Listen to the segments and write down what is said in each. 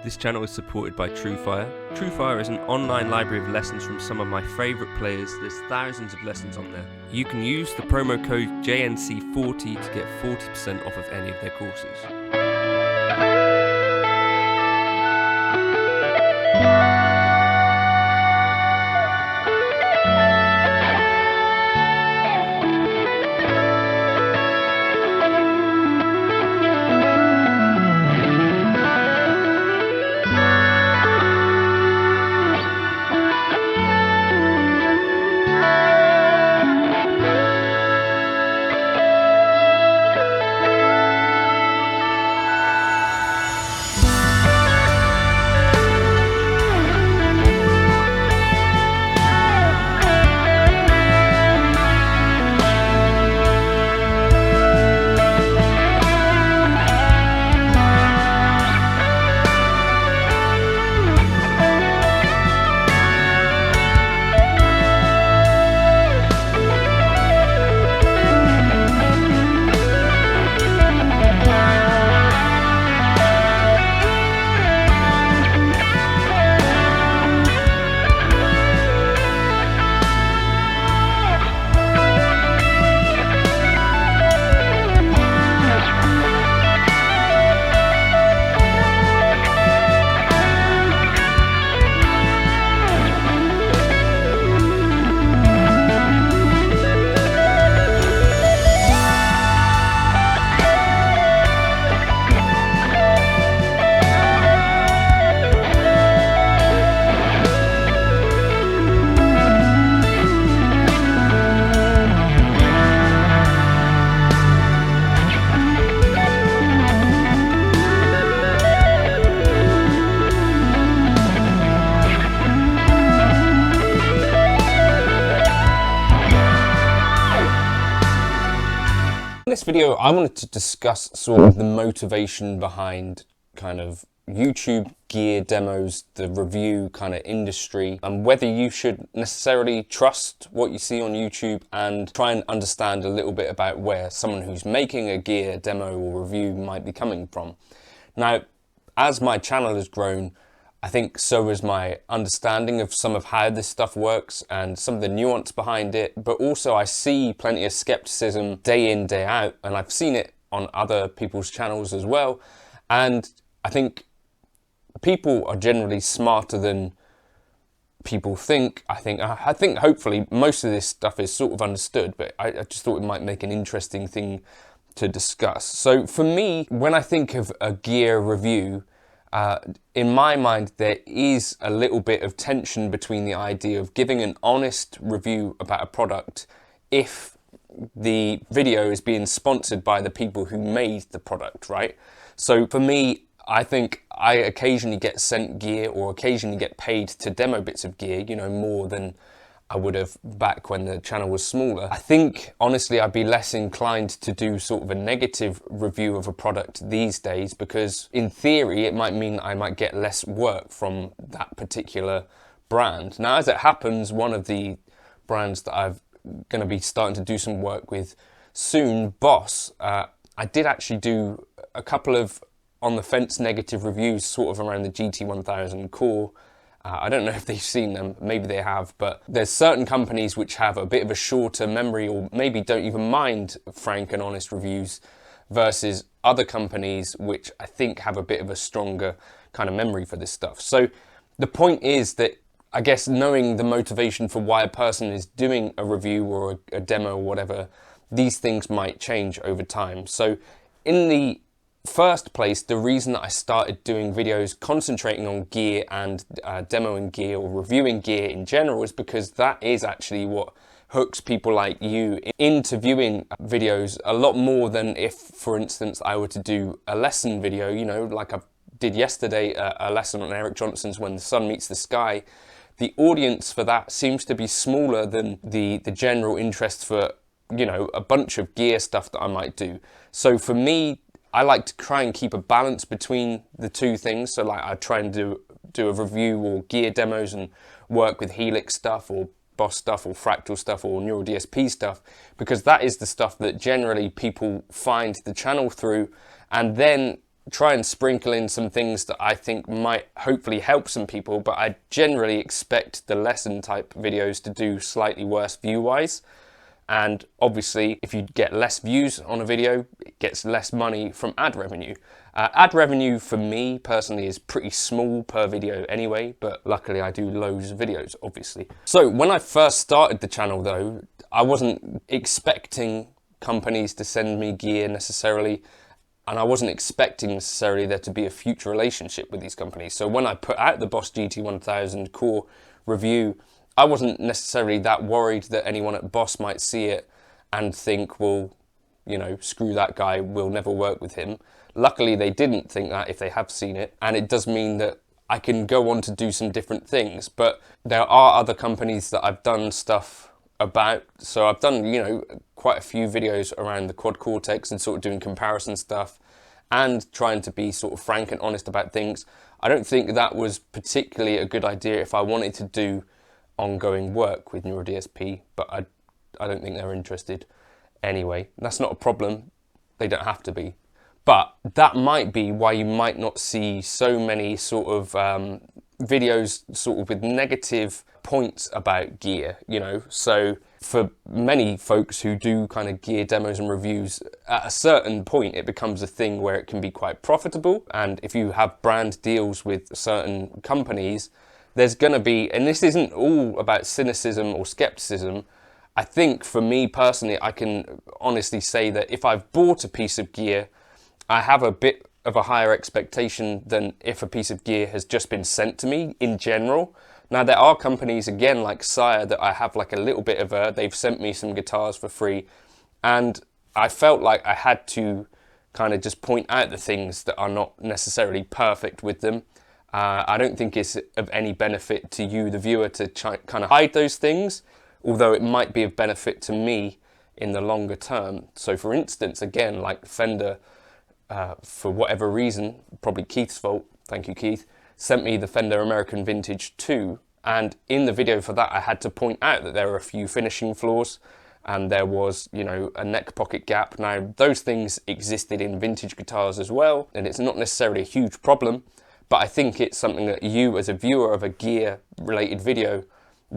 This channel is supported by TrueFire. TrueFire is an online library of lessons from some of my favourite players. There's thousands of lessons on there. You can use the promo code JNC40 to get 40% off of any of their courses. In this video, I wanted to discuss sort of the motivation behind kind of YouTube gear demos, the review kind of industry, and whether you should necessarily trust what you see on YouTube and try and understand a little bit about where someone who's making a gear demo or review might be coming from. Now, as my channel has grown, I think so is my understanding of some of how this stuff works and some of the nuance behind it, but also I see plenty of skepticism day in, day out, and I've seen it on other people's channels as well. And I think people are generally smarter than people think. I think hopefully most of this stuff is sort of understood, but I just thought it might make an interesting thing to discuss. So for me, when I think of a gear review, in my mind, there is a little bit of tension between the idea of giving an honest review about a product if the video is being sponsored by the people who made the product, right? So for me, I think I occasionally get sent gear or occasionally get paid to demo bits of gear, you know, more than I would have back when the channel was smaller. I think, honestly, I'd be less inclined to do sort of a negative review of a product these days because, in theory, it might mean I might get less work from that particular brand. Now, as it happens, one of the brands that I'm going to be starting to do some work with soon, Boss, I did actually do a couple of on-the-fence negative reviews sort of around the GT1000 core. I don't know if they've seen them, maybe they have, but there's certain companies which have a bit of a shorter memory or maybe don't even mind frank and honest reviews versus other companies which I think have a bit of a stronger kind of memory for this stuff. So the point is that I guess knowing the motivation for why a person is doing a review or a demo or whatever, these things might change over time. So in the first place, the reason that I started doing videos concentrating on gear and demoing gear or reviewing gear in general is because that is actually what hooks people like you into viewing videos a lot more than if, for instance, I were to do a lesson video, you know, like I did yesterday, a lesson on Eric Johnson's When the Sun Meets the Sky. The audience for that seems to be smaller than the general interest for, you know, a bunch of gear stuff that I might do. So for me, I like to try and keep a balance between the two things. So like I try and do a review or gear demos and work with Helix stuff or Boss stuff or Fractal stuff or Neural DSP stuff, because that is the stuff that generally people find the channel through. And then try and sprinkle in some things that I think might hopefully help some people, but I generally expect the lesson type videos to do slightly worse view-wise. And obviously, if you get less views on a video, it gets less money from ad revenue. Ad revenue for me personally is pretty small per video anyway, but luckily I do loads of videos, obviously. So when I first started the channel though, I wasn't expecting companies to send me gear necessarily, and I wasn't expecting necessarily there to be a future relationship with these companies. So when I put out the Boss GT1000 Core review, I wasn't necessarily that worried that anyone at Boss might see it and think, well, you know, screw that guy, we'll never work with him. Luckily, they didn't think that if they have seen it, and it does mean that I can go on to do some different things. But there are other companies that I've done stuff about. So I've done, you know, quite a few videos around the Quad Cortex and sort of doing comparison stuff and trying to be sort of frank and honest about things. I don't think that was particularly a good idea if I wanted to do ongoing work with NeuroDSP, but I don't think they're interested anyway. That's not a problem. They don't have to be. But that might be why you might not see so many sort of videos sort of with negative points about gear, you know. So for many folks who do kind of gear demos and reviews, at a certain point it becomes a thing where it can be quite profitable. And if you have brand deals with certain companies, there's going to be, and this isn't all about cynicism or skepticism, I think for me personally, I can honestly say that if I've bought a piece of gear, I have a bit of a higher expectation than if a piece of gear has just been sent to me in general. Now there are companies again like Sire that I have like a little bit of they've sent me some guitars for free, and I felt like I had to kind of just point out the things that are not necessarily perfect with them. I don't think it's of any benefit to you, the viewer, to kind of hide those things, although it might be of benefit to me in the longer term. So for instance, again, like Fender, for whatever reason, probably Keith's fault, thank you Keith, sent me the Fender American Vintage 2, and in the video for that I had to point out that there were a few finishing flaws and there was, you know, a neck pocket gap. Now those things existed in vintage guitars as well, and it's not necessarily a huge problem, but I think it's something that you as a viewer of a gear related video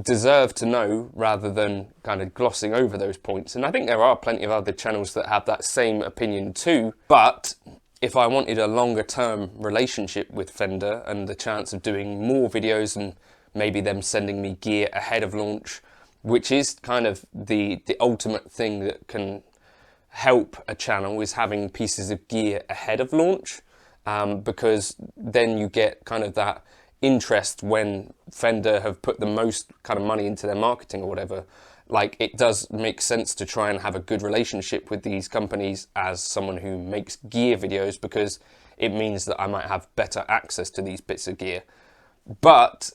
deserve to know rather than kind of glossing over those points. And I think there are plenty of other channels that have that same opinion too, but if I wanted a longer term relationship with Fender and the chance of doing more videos and maybe them sending me gear ahead of launch, which is kind of the ultimate thing that can help a channel, is having pieces of gear ahead of launch, because then you get kind of that interest when Fender have put the most kind of money into their marketing or whatever. Like, it does make sense to try and have a good relationship with these companies as someone who makes gear videos, because it means that I might have better access to these bits of gear. But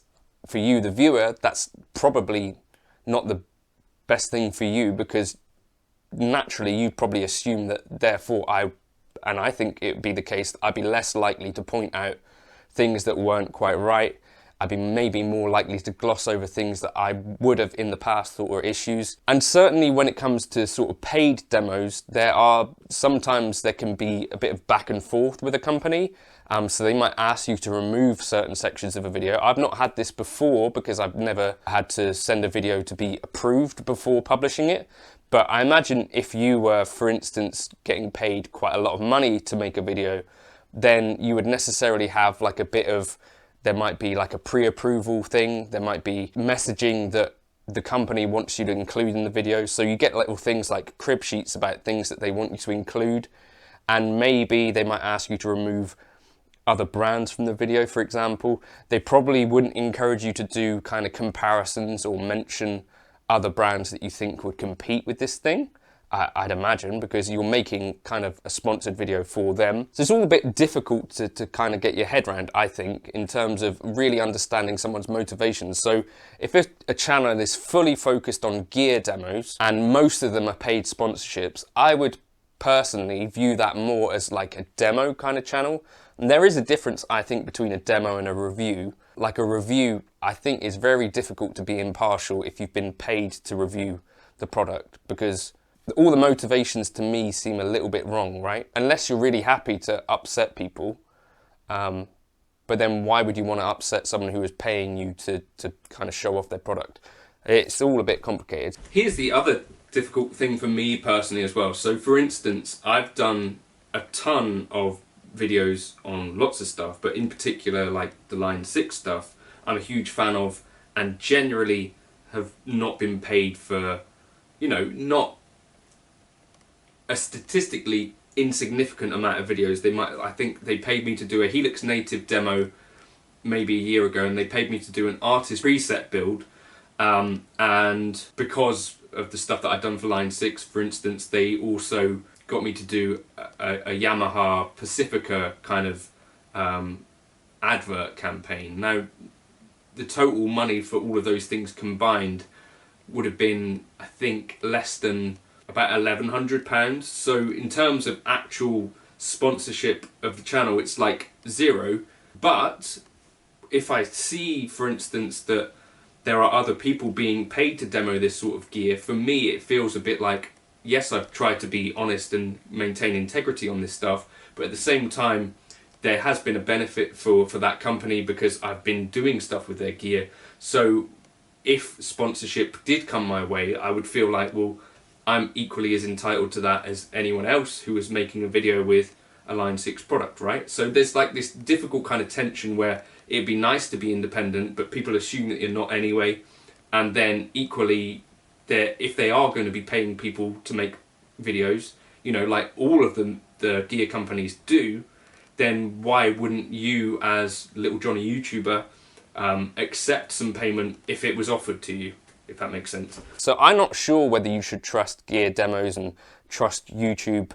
for you, the viewer, that's probably not the best thing for you, because naturally you probably assume that therefore I think it would be the case, I'd be less likely to point out things that weren't quite right. I'd be maybe more likely to gloss over things that I would have in the past thought were issues. And certainly when it comes to sort of paid demos, sometimes there can be a bit of back and forth with a company. So they might ask you to remove certain sections of a video. I've not had this before because I've never had to send a video to be approved before publishing it. But I imagine if you were, for instance, getting paid quite a lot of money to make a video, then you would necessarily have like a bit of, there might be like a pre-approval thing, there might be messaging that the company wants you to include in the video. So you get little things like crib sheets about things that they want you to include, and maybe they might ask you to remove other brands from the video, for example. They probably wouldn't encourage you to do kind of comparisons or mention other brands that you think would compete with this thing, I'd imagine, because you're making kind of a sponsored video for them. So it's all a bit difficult to kind of get your head around, I think, in terms of really understanding someone's motivations. So if a channel is fully focused on gear demos and most of them are paid sponsorships, I would personally view that more as like a demo kind of channel. And there is a difference, I think, between a demo and a review. Like a review, I think, is very difficult to be impartial if you've been paid to review the product, because all the motivations to me seem a little bit wrong, right? Unless you're really happy to upset people, but then why would you want to upset someone who is paying you to kind of show off their product? It's all a bit complicated. Here's the other difficult thing for me personally as well. So for instance, I've done a ton of videos on lots of stuff, but in particular like the Line 6 stuff, I'm a huge fan of, and generally have not been paid for, you know, not a statistically insignificant amount of videos. I think they paid me to do a Helix Native demo maybe a year ago, and they paid me to do an artist preset build, and because of the stuff that I'd done for Line 6, for instance, they also got me to do a Yamaha Pacifica kind of advert campaign. Now, the total money for all of those things combined would have been, I think, less than about £1,100. So in terms of actual sponsorship of the channel, it's like zero. But if I see, for instance, that there are other people being paid to demo this sort of gear, for me it feels a bit like, yes, I've tried to be honest and maintain integrity on this stuff, but at the same time there has been a benefit for that company because I've been doing stuff with their gear. So if sponsorship did come my way, I would feel like, well, I'm equally as entitled to that as anyone else who was making a video with a Line 6 product, right? So there's like this difficult kind of tension where it'd be nice to be independent, but people assume that you're not anyway. And then equally, if they are going to be paying people to make videos, you know, like all of them, the gear companies do, then why wouldn't you as Little Johnny YouTuber accept some payment if it was offered to you, if that makes sense? So I'm not sure whether you should trust gear demos and trust YouTube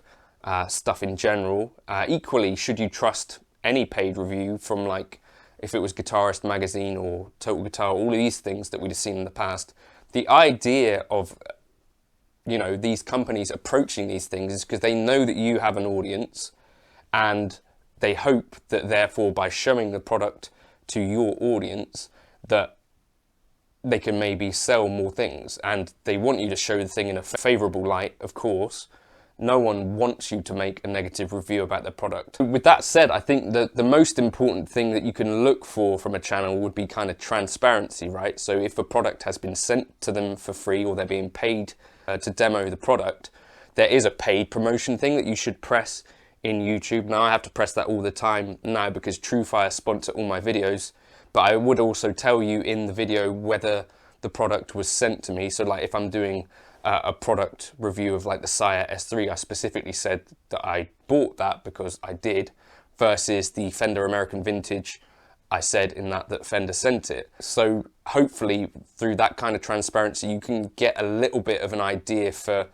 stuff in general. Equally, should you trust any paid review from, like, if it was Guitarist Magazine or Total Guitar, all of these things that we've seen in the past. The idea of, you know, these companies approaching these things is because they know that you have an audience, and they hope that therefore by showing the product to your audience that they can maybe sell more things, and they want you to show the thing in a favourable light, of course. No one wants you to make a negative review about their product. With that said, I think that the most important thing that you can look for from a channel would be kind of transparency, right? So if a product has been sent to them for free, or they're being paid to demo the product, there is a paid promotion thing that you should press in YouTube. Now, I have to press that all the time now because TrueFire sponsor all my videos, but I would also tell you in the video whether the product was sent to me. So like if I'm doing a product review of like the Sire S3, I specifically said that I bought that because I did, versus the Fender American Vintage, I said in that Fender sent it. So hopefully through that kind of transparency, you can get a little bit of an idea for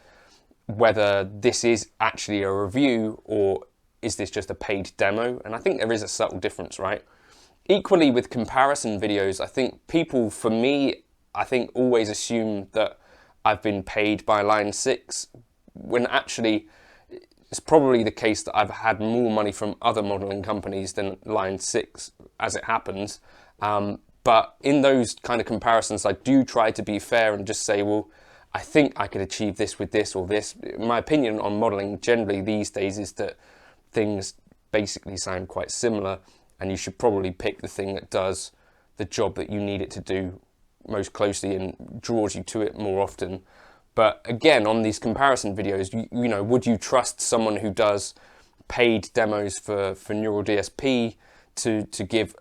whether this is actually a review or is this just a paid demo. And I think there is a subtle difference, right? Equally with comparison videos, I think people, for me, I think always assume that I've been paid by Line 6, when actually it's probably the case that I've had more money from other modelling companies than Line 6, as it happens. But in those kind of comparisons, I do try to be fair and just say, well, I think I could achieve this with this or this. My opinion on modelling generally these days is that things basically sound quite similar, and you should probably pick the thing that does the job that you need it to do most closely and draws you to it more often. But again, on these comparison videos, you know, would you trust someone who does paid demos for Neural DSP to give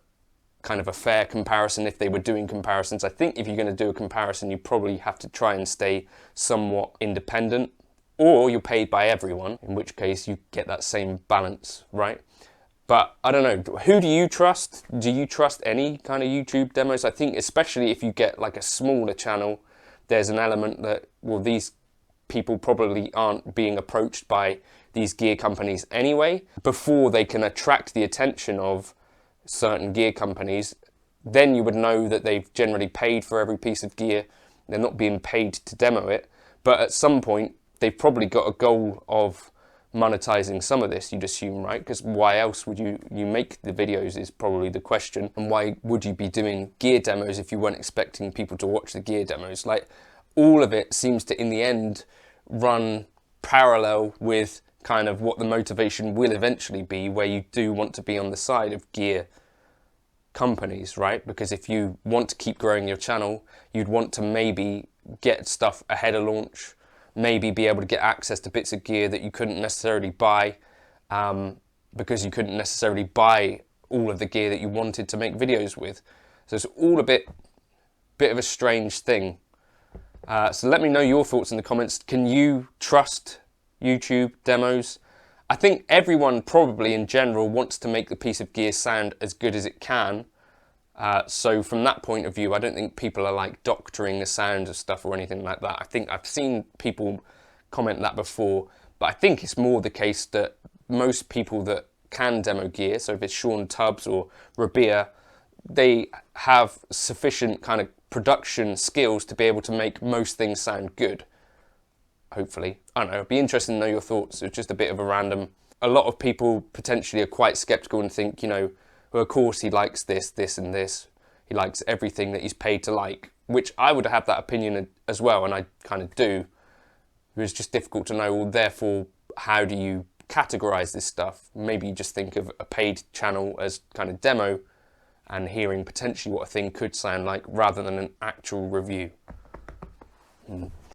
kind of a fair comparison if they were doing comparisons? I think if you're going to do a comparison, you probably have to try and stay somewhat independent, or you're paid by everyone, in which case you get that same balance, right? But I don't know, who do you trust? Do you trust any kind of YouTube demos? I think especially if you get like a smaller channel, there's an element that, well, these people probably aren't being approached by these gear companies anyway. Before they can attract the attention of certain gear companies, then you would know that they've generally paid for every piece of gear. They're not being paid to demo it. But at some point, they've probably got a goal of monetizing some of this, you'd assume, right? Because why else would you make the videos is probably the question. And why would you be doing gear demos if you weren't expecting people to watch the gear demos? Like, all of it seems to, in the end, run parallel with kind of what the motivation will eventually be, where you do want to be on the side of gear companies, right? Because if you want to keep growing your channel, you'd want to maybe get stuff ahead of launch, maybe be able to get access to bits of gear that you couldn't necessarily buy, because you couldn't necessarily buy all of the gear that you wanted to make videos with. So it's all a bit of a strange thing. So let me know your thoughts in the comments. Can you trust YouTube demos? I think everyone probably in general wants to make the piece of gear sound as good as it can. So from that point of view, I don't think people are like doctoring the sound of stuff or anything like that. I think I've seen people comment that before, but I think it's more the case that most people that can demo gear, so if it's Sean Tubbs or Rabia, they have sufficient kind of production skills to be able to make most things sound good. Hopefully. I don't know, it'd be interesting to know your thoughts. It's just a bit of a random. A lot of people potentially are quite skeptical and think, you know, well, of course he likes this, this and this. He likes everything that he's paid to like, which I would have that opinion as well, and I kind of do. It's just difficult to know, well, therefore, how do you categorize this stuff? Maybe you just think of a paid channel as kind of demo and hearing potentially what a thing could sound like rather than an actual review.